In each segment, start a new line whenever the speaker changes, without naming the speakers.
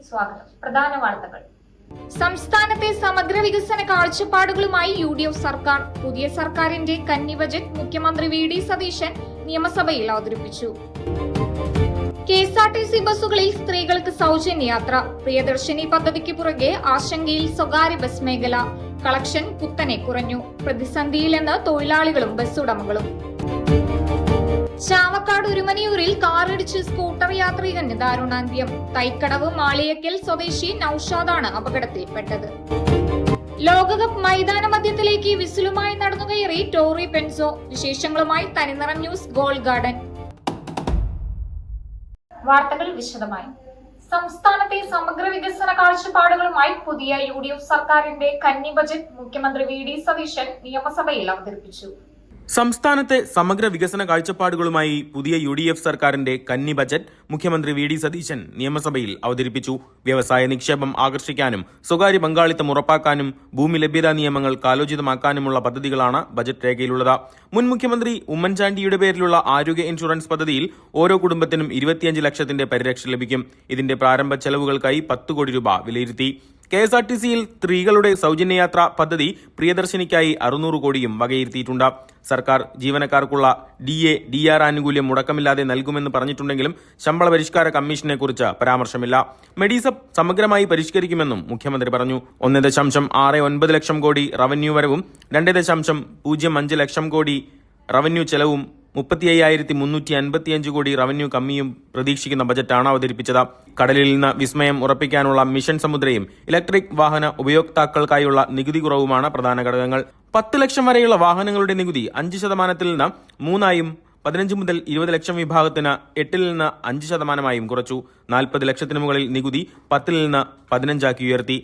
സ്വാഗതം. പ്രധാന വാർത്തകൾ.
സംസ്ഥാനത്തെ സമഗ്ര വികസന കാഴ്ചപ്പാടുകളുമായി UDF സർക്കാർ. പുതിയ സർക്കാരിന്റെ കന്നി ബജറ്റ് മുഖ്യമന്ത്രി VD സതീശൻ നിയമസഭയിൽ അവതരിപ്പിച്ചു. KSRTC ബസ്സുകളിൽ സ്ത്രീകൾക്ക് സൗജന്യ യാത്ര. പ്രിയദർശിനി പദ്ധതിക്ക് പുറകെ ആശങ്കയിൽ സ്വകാര്യ ബസ് മേഖല. കളക്ഷൻ കുത്തനെ കുറഞ്ഞു. പ്രതിസന്ധിയിലെന്ന് തൊഴിലാളികളും ബസ് ഉടമകളും. ചാവക്കാട് ഉരുമനിയൂരിൽ കാറിടിച്ച് സ്കൂട്ടർ യാത്രികന് ദാരുണാന്ത്യം. തൈക്കടവ് മാളിയക്കൽ സ്വദേശി നൌഷാദാണ് അപകടത്തിൽപ്പെട്ടത്. ലോകകപ്പ് മൈതാന മധ്യത്തിലേക്ക് വിസിലുമായി നടന്നുകയറി ടോറി പെൻസോ. വിശേഷങ്ങളുമായി തനിനിറം ന്യൂസ് ഗോൾ ഗാർഡൻ.
വാർത്തകൾ വിശദമായി. സംസ്ഥാനത്തെ സമഗ്ര വികസന കാഴ്ചപ്പാടുകളുമായി പുതിയ UDF സർക്കാരിന്റെ കന്നി ബജറ്റ് മുഖ്യമന്ത്രി VD സതീശൻ നിയമസഭയിൽ അവതരിപ്പിച്ചു.
സംസ്ഥാനത്തെ സമഗ്ര വികസന കാഴ്ചപ്പാടുകളുമായി പുതിയ UDF സർക്കാരിന്റെ കന്നി ബജറ്റ് മുഖ്യമന്ത്രി VD സതീശൻ നിയമസഭയിൽ അവതരിപ്പിച്ചു. വ്യവസായ നിക്ഷേപം ആകർഷിക്കാനും സ്വകാര്യ പങ്കാളിത്തം ഉറപ്പാക്കാനും ഭൂമി ലഭ്യതാ നിയമങ്ങൾ കാലോചിതമാക്കാനുമുള്ള പദ്ധതികളാണ് ബജറ്റ് രേഖയിലുള്ളത്. മുൻ മുഖ്യമന്ത്രി ഉമ്മൻചാണ്ടിയുടെ പേരിലുള്ള ആരോഗ്യ ഇൻഷുറൻസ് പദ്ധതിയിൽ ഓരോ കുടുംബത്തിനും 25 ലക്ഷത്തിന്റെ പരിരക്ഷ ലഭിക്കും. ഇതിന്റെ പ്രാരംഭ ചെലവുകൾക്കായി 10 കോടി രൂപ വിലയിരുത്തി. KSRTCയിൽ സ്ത്രീകളുടെ സൗജന്യയാത്രാ പദ്ധതി പ്രിയദർശിനിക്കായി 600 കോടിയും വകയിരുത്തിയിട്ടുണ്ട്. സർക്കാർ ജീവനക്കാർക്കുള്ള DA, DR ആനുകൂല്യം മുടക്കമില്ലാതെ നൽകുമെന്ന് പറഞ്ഞിട്ടുണ്ടെങ്കിലും ശമ്പള പരിഷ്കാര കമ്മീഷനെ കുറിച്ച് പരാമർശമില്ല. മെഡിസബ് സമഗ്രമായി പരിഷ്കരിക്കുമെന്നും മുഖ്യമന്ത്രി പറഞ്ഞു. 1.69 ലക്ഷം കോടി റവന്യൂ വരവും 2.05 ലക്ഷം കോടി റവന്യൂ ചെലവും 35,355 കോടി റവന്യൂ കമ്മിയും പ്രതീക്ഷിക്കുന്ന ബജറ്റാണ് അവതരിപ്പിച്ചത്. കടലിൽ നിന്ന് വിസ്മയം ഉറപ്പിക്കാനുള്ള മിഷൻ സമുദ്രയും ഇലക്ട്രിക് വാഹന ഉപയോക്താക്കൾക്കായുള്ള നികുതി കുറവുമാണ് പ്രധാന ഘടകങ്ങൾ. 10 ലക്ഷം വരെയുള്ള വാഹനങ്ങളുടെ നികുതി 5% നിന്ന് 3%, 15 മുതൽ 20 ലക്ഷം വിഭാഗത്തിന് 8 നിന്ന് 5% കുറച്ചു. 40 ലക്ഷത്തിന് മുകളിൽ നികുതി 10 നിന്ന് 15 ഉയർത്തി.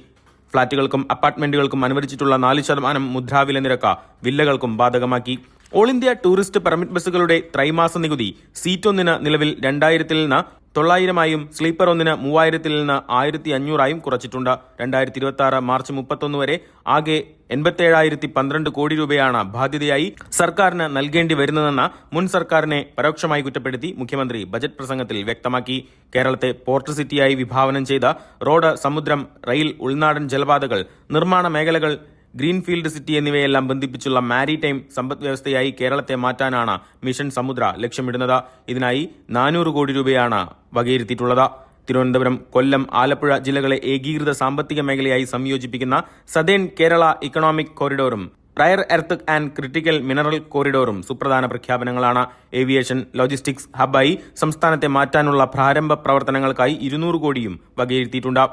ഫ്ളാറ്റുകൾക്കും അപ്പാർട്ട്മെന്റുകൾക്കും അനുവദിച്ചിട്ടുള്ള 4% മുദ്രാവില നിരക്ക് വില്ലകൾക്കും ബാധകമാക്കി. ഓൾ ഇന്ത്യ ടൂറിസ്റ്റ് പെർമിറ്റ് ബസ്സുകളുടെ ത്രൈമാസ നികുതി സീറ്റ് 1 നിലവിൽ 2000 നിന്ന് 900 സ്ലീപ്പർ 1 3000 നിന്ന് 1500 കുറച്ചിട്ടുണ്ട്. 2026 മാർച്ച് 31 വരെ ആകെ 87,012 കോടി രൂപയാണ് ബാധ്യതയായി സർക്കാരിന് നൽകേണ്ടി വരുന്നതെന്ന് മുൻ സർക്കാരിനെ പരോക്ഷമായി കുറ്റപ്പെടുത്തി മുഖ്യമന്ത്രി ബജറ്റ് പ്രസംഗത്തിൽ വ്യക്തമാക്കി. കേരളത്തെ പോർട്ട് സിറ്റിയായി വിഭാവനം ചെയ്ത റോഡ്, സമുദ്രം, റെയിൽ, ഉൾനാടൻ ജലപാതകൾ, നിർമ്മാണ മേഖലകൾ, ഗ്രീൻഫീൽഡ് സിറ്റി എന്നിവയെല്ലാം ബന്ധിപ്പിച്ചുള്ള മാരിടൈം സമ്പദ് വ്യവസ്ഥയായി കേരളത്തെ മാറ്റാനാണ് മിഷൻ സമുദ്ര ലക്ഷ്യമിടുന്നത്. ഇതിനായി 400 കോടി രൂപയാണ് വകയിരുത്തിയിട്ടുള്ളത്. തിരുവനന്തപുരം, കൊല്ലം, ആലപ്പുഴ ജില്ലകളെ ഏകീകൃത സാമ്പത്തിക മേഖലയായി സംയോജിപ്പിക്കുന്ന സതേൺ കേരള ഇക്കണോമിക് കോറിഡോറും rare earth and critical mineral കോറിഡോറും സുപ്രധാന പ്രഖ്യാപനങ്ങളാണ്. ഏവിയേഷൻ ലോജിസ്റ്റിക്സ് ഹബ്ബായി സംസ്ഥാനത്തെ മാറ്റാനുള്ള പ്രാരംഭ പ്രവർത്തനങ്ങൾക്കായി 200 കോടിയും വകയിരുത്തിയിട്ടുണ്ട്.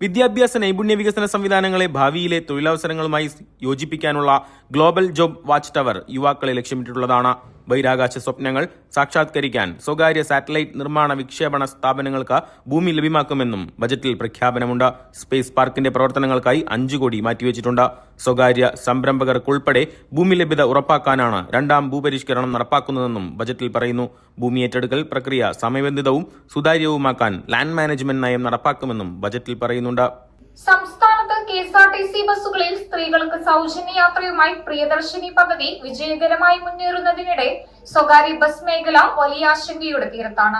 വിദ്യാഭ്യാസ നൈപുണ്യ വികസന സംവിധാനങ്ങളെ ഭാവിയിലെ തൊഴിലവസരങ്ങളുമായി യോജിപ്പിക്കാനുള്ള ഗ്ലോബൽ ജോബ് വാച്ച് ടവർ യുവാക്കളെ ലക്ഷ്യമിട്ടിട്ടുള്ളതാണ്. ബഹിരാകാശ സ്വപ്നങ്ങൾ സാക്ഷാത്കരിക്കാൻ സ്വകാര്യ സാറ്റലൈറ്റ് നിർമ്മാണ വിക്ഷേപണ സ്ഥാപനങ്ങൾക്ക് ഭൂമി ലഭ്യമാക്കുമെന്നും ബജറ്റിൽ പ്രഖ്യാപനമുണ്ട്. സ്പേസ് പാർക്കിന്റെ പ്രവർത്തനങ്ങൾക്കായി 5 കോടി മാറ്റിവെച്ചിട്ടുണ്ട്. സ്വകാര്യ സംരംഭകർക്കുൾപ്പെടെ ഭൂമി ലഭ്യത ഉറപ്പാക്കാനാണ് 2ാം ഭൂപരിഷ്കരണം നടപ്പാക്കുന്നതെന്നും ബജറ്റിൽ പറയുന്നു. ഭൂമി ഏറ്റെടുക്കൽ പ്രക്രിയ സമയബന്ധിതവും സുതാര്യവുമാക്കാൻ ലാൻഡ് മാനേജ്മെന്റ് നയം നടപ്പാക്കുമെന്നും ബജറ്റിൽ പറയുന്നുണ്ട്.
സംസ്ഥാനത്ത് KSRTC ബസ്സുകളിൽ സ്ത്രീകൾക്ക് സൗജന്യ യാത്രയുമായി പ്രിയദർശിനി പദ്ധതി വിജയകരമായി മുന്നേറുന്നതിനിടെ സ്വകാര്യ ബസ് മേഖല വലിയ ആശങ്കയുടെ തീരത്താണ്.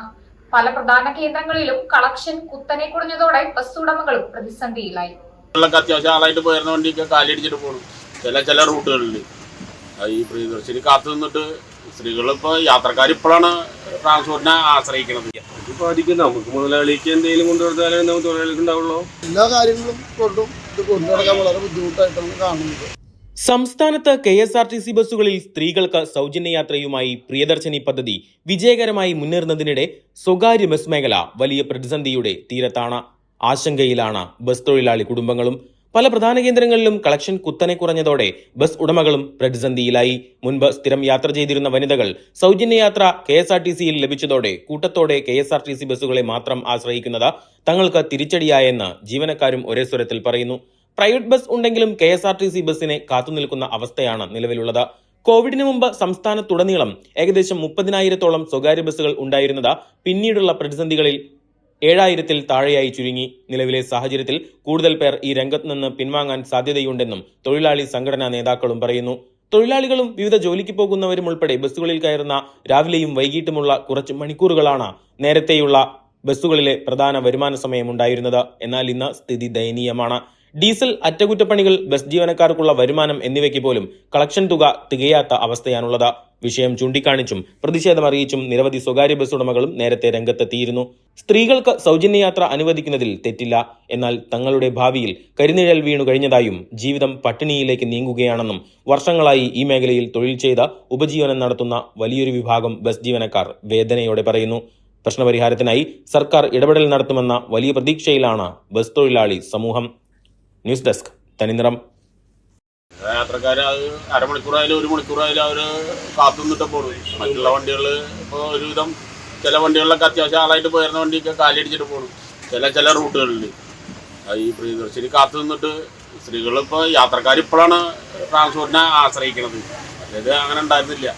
പല പ്രധാന കേന്ദ്രങ്ങളിലും കളക്ഷൻ കുത്തനെ കുറഞ്ഞതോടെ ബസ് ഉടമകളും പ്രതിസന്ധിയിലായി.
അത്യാവശ്യം ആളായിട്ട് പോയിരുന്ന വണ്ടിയൊക്കെ കാലിടിച്ചിട്ട് പോകും ചില റൂട്ടുകളിൽ. ഈ പ്രിയദർശിനി കാത്തു നിന്നിട്ട് സ്ത്രീകളിപ്പോ യാത്രക്കാർ ഇപ്പോഴാണ് ട്രാൻസ്പോർട്ടിനെ ആശ്രയിക്കുന്നത്.
ബാധിക്കും. നമുക്ക് മുതലാളിക്ക് എന്തെങ്കിലും കൊണ്ടുകൊടുത്താലേ നമുക്ക് തൊഴിലാളിക്ക് ഉണ്ടാവുള്ളൂ. എല്ലാ കാര്യങ്ങളും കൊണ്ടുനടക്കാൻ വളരെ ബുദ്ധിമുട്ടായിട്ടാണ് കാണുന്നത്.
സംസ്ഥാനത്ത് KSRTC ബസ്സുകളിൽ സ്ത്രീകൾക്ക് സൗജന്യയാത്രയുമായി പ്രിയദർശിനി പദ്ധതി വിജയകരമായി മുന്നേറുന്നതിനിടെ സ്വകാര്യ ബസ് മേഖല വലിയ പ്രതിസന്ധിയുടെ തീരത്താണ്. ആശങ്കയിലാണ് ബസ് തൊഴിലാളി കുടുംബങ്ങളും. പല പ്രധാന കേന്ദ്രങ്ങളിലും കളക്ഷൻ കുത്തനെ കുറഞ്ഞതോടെ ബസ് ഉടമകളും പ്രതിസന്ധിയിലായി. മുൻപ് സ്ഥിരം യാത്ര ചെയ്തിരുന്ന വനിതകൾ സൗജന്യയാത്ര KSRTCയിൽ ലഭിച്ചതോടെ കൂട്ടത്തോടെ KSRTC ബസ്സുകളെ മാത്രം ആശ്രയിക്കുന്നത് തങ്ങൾക്ക് തിരിച്ചടിയായെന്ന് ജീവനക്കാരും ഒരേ സ്വരത്തിൽ പറയുന്നു. പ്രൈവറ്റ് ബസ് ഉണ്ടെങ്കിലും KSRTC ബസ്സിനെ കാത്തുനിൽക്കുന്ന അവസ്ഥയാണ് നിലവിലുള്ളത്. കോവിഡിന് മുമ്പ് സംസ്ഥാനത്തുടനീളം ഏകദേശം 30,000-ഓളം സ്വകാര്യ ബസ്സുകൾ ഉണ്ടായിരുന്നത് പിന്നീടുള്ള പ്രതിസന്ധികളിൽ 7,000-ൽ താഴെയായി ചുരുങ്ങി. നിലവിലെ സാഹചര്യത്തിൽ കൂടുതൽ പേർ ഈ രംഗത്ത് നിന്ന് പിൻവാങ്ങാൻ സാധ്യതയുണ്ടെന്നും തൊഴിലാളി സംഘടനാ നേതാക്കളും പറയുന്നു. തൊഴിലാളികളും വിവിധ ജോലിക്ക് പോകുന്നവരും ഉൾപ്പെടെ ബസ്സുകളിൽ കയറുന്ന രാവിലെയും വൈകിട്ടുമുള്ള കുറച്ച് മണിക്കൂറുകളാണ് നേരത്തെയുള്ള ബസ്സുകളിലെ പ്രധാന വരുമാന സമയമുണ്ടായിരുന്നത്. എന്നാൽ ഇന്ന് സ്ഥിതി ദയനീയമാണ്. ഡീസൽ, അറ്റകുറ്റപ്പണികൾ, ബസ് ജീവനക്കാർക്കുള്ള വരുമാനം എന്നിവയ്ക്ക് പോലും കളക്ഷൻ തുക തികയാത്ത അവസ്ഥയാണുള്ളത്. വിഷയം ചൂണ്ടിക്കാണിച്ചും പ്രതിഷേധമറിയിച്ചും നിരവധി സ്വകാര്യ ബസ് ഉടമകളും നേരത്തെ രംഗത്തെത്തിയിരുന്നു. സ്ത്രീകൾക്ക് സൗജന്യയാത്ര അനുവദിക്കുന്നതിൽ തെറ്റില്ല. എന്നാൽ തങ്ങളുടെ ഭാവിയിൽ കരിനിഴൽ വീണു കഴിഞ്ഞതായും ജീവിതം പട്ടിണിയിലേക്ക് നീങ്ങുകയാണെന്നും വർഷങ്ങളായി ഈ മേഖലയിൽ തൊഴിൽ ചെയ്ത് ഉപജീവനം നടത്തുന്ന വലിയൊരു വിഭാഗം ബസ് ജീവനക്കാർ വേദനയോടെ പറയുന്നു. പ്രശ്നപരിഹാരത്തിനായി സർക്കാർ ഇടപെടൽ നടത്തുമെന്ന വലിയ പ്രതീക്ഷയിലാണ് ബസ് തൊഴിലാളി സമൂഹം. News desk Thaniniram.
യാത്രക്കാർ അത് അരമണിക്കൂറായാലും 1 മണിക്കൂറായാലും അവർ കാത്തു നിന്നിട്ട് പോകും. മറ്റുള്ള വണ്ടികൾ ഇപ്പോൾ ഒരുവിധം ചില വണ്ടികളിലൊക്കെ അത്യാവശ്യം ആളായിട്ട് പോയിരുന്ന വണ്ടിയൊക്കെ കാലിയടിച്ചിട്ട് പോകും. ചില റൂട്ടുകളിൽ ഈ പ്രിയദർശിനി കാത്തു നിന്നിട്ട് സ്ത്രീകളിപ്പോൾ യാത്രക്കാർ ഇപ്പോഴാണ് ട്രാൻസ്പോർട്ടിനെ ആശ്രയിക്കുന്നത്. അതായത് അങ്ങനെ ഉണ്ടായിരുന്നില്ല.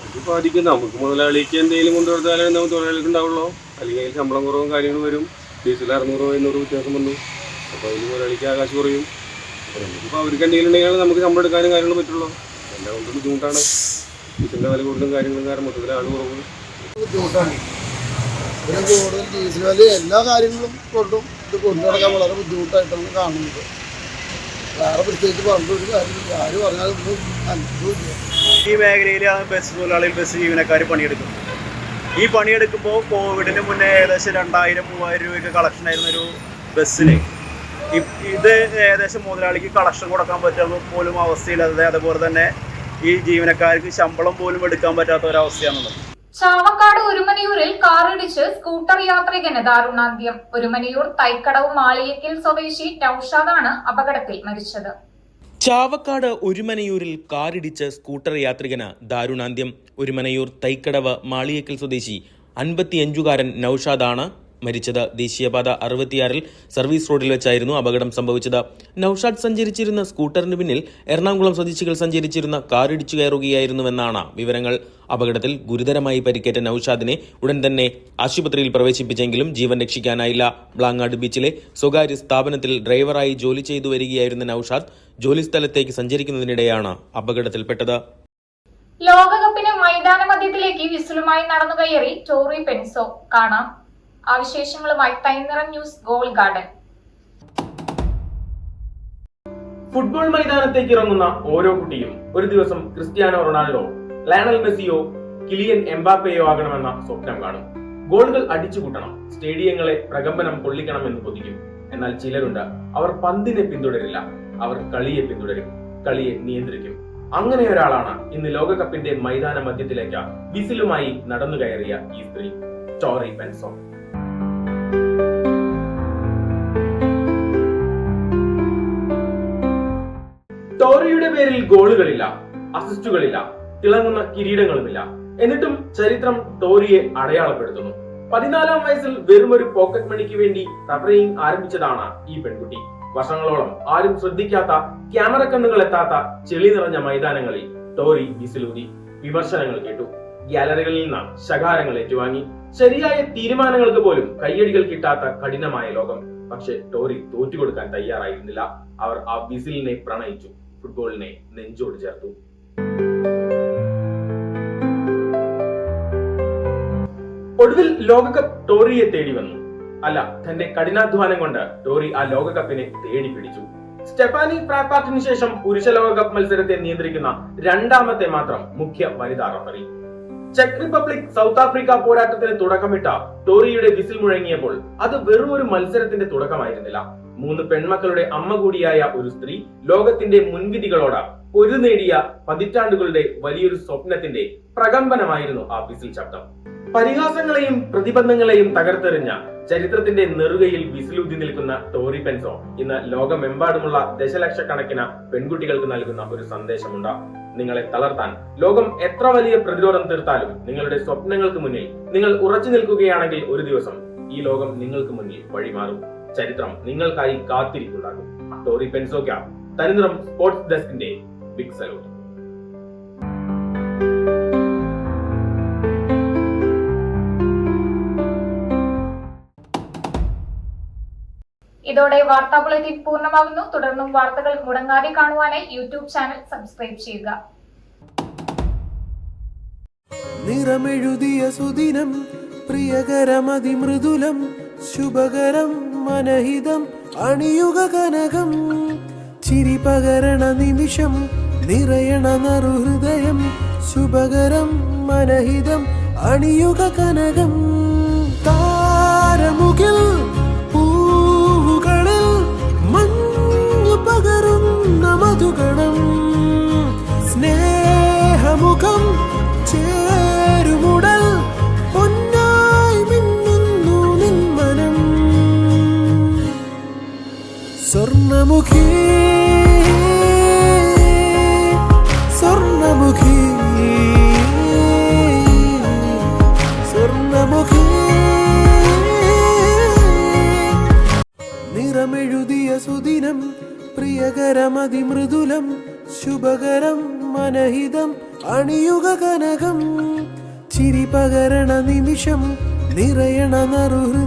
ഇത് ബാധിക്കും. നമുക്ക് മുതലാളിക്ക് എന്തെങ്കിലും കൊണ്ടുകൊടുത്താലേ നമുക്ക് തൊഴിലാളിക്ക് ഉണ്ടാവുള്ളൂ. അല്ലെങ്കിൽ ശമ്പളം കുറവും കാര്യങ്ങളും വരും. ഡീസൽ 600-500 വ്യത്യാസം വന്നു. അപ്പോൾ അതിന് മുതലാളിക്ക് ആകാശ് കുറയും. അപ്പോൾ അവർക്ക് എന്തെങ്കിലും ഉണ്ടെങ്കിൽ നമുക്ക് ശമ്പളം എടുക്കാനും കാര്യങ്ങളും പറ്റുള്ളൂ. എല്ലാം കൊണ്ട് ബുദ്ധിമുട്ടാണ്. ഡീസലിൻ്റെ വില കൂടുതലും കാര്യങ്ങളും കാരണം മൊത്തത്തിൽ ആൾ കുറവ് ബുദ്ധിമുട്ടാണ്. ഇതിന് കൂടുതൽ ഡീസൽ വില എല്ലാ കാര്യങ്ങളും കൊണ്ടും ഇത് കൊണ്ടുനടക്കാൻ വളരെ ബുദ്ധിമുട്ടായിട്ടാണ് കാണുന്നത്. വേറെ പ്രത്യേകിച്ച് പറഞ്ഞൊരു കാര്യമില്ല. ആര് പറഞ്ഞാലൊന്നും അനുഭവമില്ല.
ഈ മേഖലയിലാണ് ബസ് തൊഴിലാളികൾ, ബസ് ജീവനക്കാർ പണിയെടുക്കും. ഈ പണിയെടുക്കുമ്പോൾ കോവിഡിന് മുന്നേ ഏകദേശം 2000-3000 രൂപയ്ക്ക് കളക്ഷൻ ആയിരുന്ന ഒരു ബസ്സിന് ഇത് ഏകദേശം മുതലാളിക്ക് കളക്ഷൻ കൊടുക്കാൻ പറ്റുന്ന പോലും അവസ്ഥയില്ലാതെ, അതുപോലെ തന്നെ ഈ ജീവനക്കാർക്ക് ശമ്പളം പോലും എടുക്കാൻ പറ്റാത്ത ഒരവസ്ഥയാണുള്ളത്.
ചാവക്കാട് ഒരുമനയൂരിൽ കാറിടിച്ച് സ്കൂട്ടർ യാത്രികന് ദാരുണാന്ത്യം. ഒരുമനയൂർ തൈക്കടവ് മാളിയക്കൽ സ്വദേശി നൌഷാദാണ് അപകടത്തിൽ മരിച്ചത്.
ചാവക്കാട് ഒരുമനയൂരിൽ കാറിടിച്ച് സ്കൂട്ടർ യാത്രികന് ദാരുണാന്ത്യം. ഒരുമനയൂർ തൈക്കടവ് മാളിയക്കൽ സ്വദേശി 55-കാരൻ നൌഷാദാണ് മരിച്ചത്. ദേശീയപാത 66-ൽ സർവീസ് റോഡിൽ വെച്ചായിരുന്നു അപകടം സംഭവിച്ചത്. നൌഷാദ് സഞ്ചരിച്ചിരുന്ന സ്കൂട്ടറിന് പിന്നിൽ എറണാകുളം സ്വദേശികൾ സഞ്ചരിച്ചിരുന്ന കാർ ഇടിച്ചു കയറുകയായിരുന്നുവെന്നാണ് വിവരങ്ങൾ. അപകടത്തിൽ ഗുരുതരമായി പരിക്കേറ്റ നൌഷാദിനെ ഉടൻ തന്നെ ആശുപത്രിയിൽ പ്രവേശിപ്പിച്ചെങ്കിലും ജീവൻ രക്ഷിക്കാനായില്ല. ബ്ലാങ്ങാട് ബീച്ചിലെ സ്വകാര്യ സ്ഥാപനത്തിൽ ഡ്രൈവറായി ജോലി ചെയ്തു വരികയായിരുന്ന നൌഷാദ് ജോലിസ്ഥലത്തേക്ക് സഞ്ചരിക്കുന്നതിനിടെയാണ് അപകടത്തിൽപ്പെട്ടത്.
ലോകകപ്പിന് മൈതാന മധ്യത്തിലേക്ക് വിസിലുമായി നടന്നുകയറി ടോറി പെൻസോ. കാണാം ആ വിശേഷങ്ങളുമായി തൈനിറം ന്യൂസ് ഗോൾ ഗാർഡൻ.
ഫുട്ബോൾ മൈതാനത്തേക്ക് ഇറങ്ങുന്ന ഓരോ കുട്ടിയും ഒരു ദിവസം ക്രിസ്ത്യാനോ റൊണാൾഡോ, ലയണൽ മെസ്സിയോ, കിലിയൻ എംബാപ്പയോ ആകണമെന്ന സ്വപ്നം കാണും. ഗോളുകൾ അടിച്ചുകൂട്ടണം, സ്റ്റേഡിയങ്ങളെ പ്രകമ്പനം കൊള്ളിക്കണമെന്ന് കൊതിക്കും. എന്നാൽ ചിലരുണ്ട്, അവർ പന്തിനെ പിന്തുടരില്ല, അവർ കളിയെ പിന്തുടരും, കളിയെ നിയന്ത്രിക്കും. അങ്ങനെ ഒരാളാണ് ഇന്ന് ലോകകപ്പിന്റെ മൈതാന മധ്യത്തിലേക്ക് വിസിലുമായി നടന്നു കയറിയ ഈ സ്ത്രീ, ടോറി പെൻസോ. ടോറിയുടെ പേരിൽ ഗോളുകളില്ല, അസിസ്റ്റുകളില്ല, തിളങ്ങുന്ന കിരീടങ്ങളുമില്ല. എന്നിട്ടും ചരിത്രം ടോറിയെ അടയാളപ്പെടുത്തുന്നു. 14-ാം വയസ്സിൽ വെറുമൊരു പോക്കറ്റ് മണിക്ക് വേണ്ടി റഫറിംഗ് ആരംഭിച്ചതാണ് ഈ പെൺകുട്ടി. വർഷങ്ങളോളം ആരും ശ്രദ്ധിക്കാത്ത, ക്യാമറ കണ്ണുകൾ എത്താത്ത ചെളി നിറഞ്ഞ മൈതാനങ്ങളിൽ ടോറി വിസിലൂതി. വിമർശനങ്ങൾ കേട്ടു, ഗ്യാലറികളിൽ നിന്ന് ശകാരങ്ങൾ ഏറ്റുവാങ്ങി. ശരിയായ തീരുമാനങ്ങൾക്ക് പോലും കയ്യടികൾ കിട്ടാത്ത കഠിനമായ ലോകം. പക്ഷെ ടോറി തോറ്റുകൊടുക്കാൻ തയ്യാറായിരുന്നില്ല. അവർ ആ വിസിലിനെ പ്രണയിച്ചു, ഫുട്ബോളിനെ നെഞ്ചോട് ചേർത്തു. ഒടുവിൽ ലോകകപ്പ് ടോറിയെ തേടി വന്നു. അല്ല, തന്റെ കഠിനാധ്വാനം കൊണ്ട് ടോറി ആ ലോകകപ്പിനെ തേടി പിടിച്ചു. സ്റ്റെഫാനി ഫ്രാപ്പാർട്ടിന് ശേഷം പുരുഷ ലോകകപ്പ് മത്സരത്തെ നിയന്ത്രിക്കുന്ന 2ാമത്തെ മാത്രം മുഖ്യ വനിതാ referee. Check republic south Africa പോരാട്ടത്തിന് തുടക്കമിട്ട ടോറിയുടെ വിസിൽ മുഴങ്ങിയപ്പോൾ അത് വെറും ഒരു മത്സരത്തിന്റെ തുടക്കമായിരുന്നില്ല. 3 പെൺമക്കളുടെ അമ്മ കൂടിയായ ഒരു സ്ത്രീ ലോകത്തിന്റെ മുൻവിധികളോട് പൊരുനേടിയ പതിറ്റാണ്ടുകളുടെ വലിയൊരു സ്വപ്നത്തിന്റെ പ്രകമ്പനമായിരുന്നു ആ വിസിൽ ശബ്ദം. പരിഹാസങ്ങളെയും പ്രതിബന്ധങ്ങളെയും തകർത്തെറിഞ്ഞ ചരിത്രത്തിന്റെ നെറുകയിൽ വിസിലൂതി നിൽക്കുന്ന ടോറി പെൻസോ ഇന്ന് ലോകമെമ്പാടുമുള്ള ദശലക്ഷക്കണക്കിന് പെൺകുട്ടികൾക്ക് നൽകുന്ന ഒരു സന്ദേശമുണ്ട്. നിങ്ങളെ തളർത്താൻ ലോകം എത്ര വലിയ പ്രതിരോധം തീർത്താലും നിങ്ങളുടെ സ്വപ്നങ്ങൾക്ക് മുന്നിൽ നിങ്ങൾ ഉറച്ചു നിൽക്കുകയാണെങ്കിൽ ഒരു ദിവസം ഈ ലോകം നിങ്ങൾക്ക് മുന്നിൽ വഴിമാറും. ചരിത്രം നിങ്ങൾക്കായി കാത്തിരിക്കുണ്ടാകും. ടോറി പെൻസോയ്ക്ക് തനിനിറം സ്പോർട്സ് ഡെസ്കിന്റെ ബിഗ് സലൂട്ട്.
ഇതോടെ വാർത്താ ബുള്ളറ്റിൻ പൂർണ്ണമാകുന്നു. തുടർന്നും വാർത്തകൾ മുടങ്ങാതെ കാണുവാനായി യൂട്യൂബ് ചാനൽ സബ്സ്ക്രൈബ് ചെയ്യുക.
നിറമെഴുതിയ സുദിനം പ്രിയകരമതിമൃദുലം ശുഭകരം മനഹിതം അണിയുക കനകം ചിരി പകരണ നിമിഷം നിറയണ നറുഹൃദയം ശുഭകരം മനഹിതം അണിയുക കനകം താരമുകിൽ പൂവുകളിൽ മഞ്ഞു പകരുന്ന മധുഗണം സ്നേഹമുഖം ചേരുമുടൽ പൊന്നായി മിന്നുന്നു നിന്മനം സ്വർണമുഖി സ്വർണമുഖി സ്വർണമുഖി നിറമെഴുതിയ സുദിനം പ്രിയകരമതിമൃദുലം ശുഭകരം മനഹിതം അണിയുക കനകം ചിരി പകരണ നിമിഷം നിറയണ നറുഹൃദയം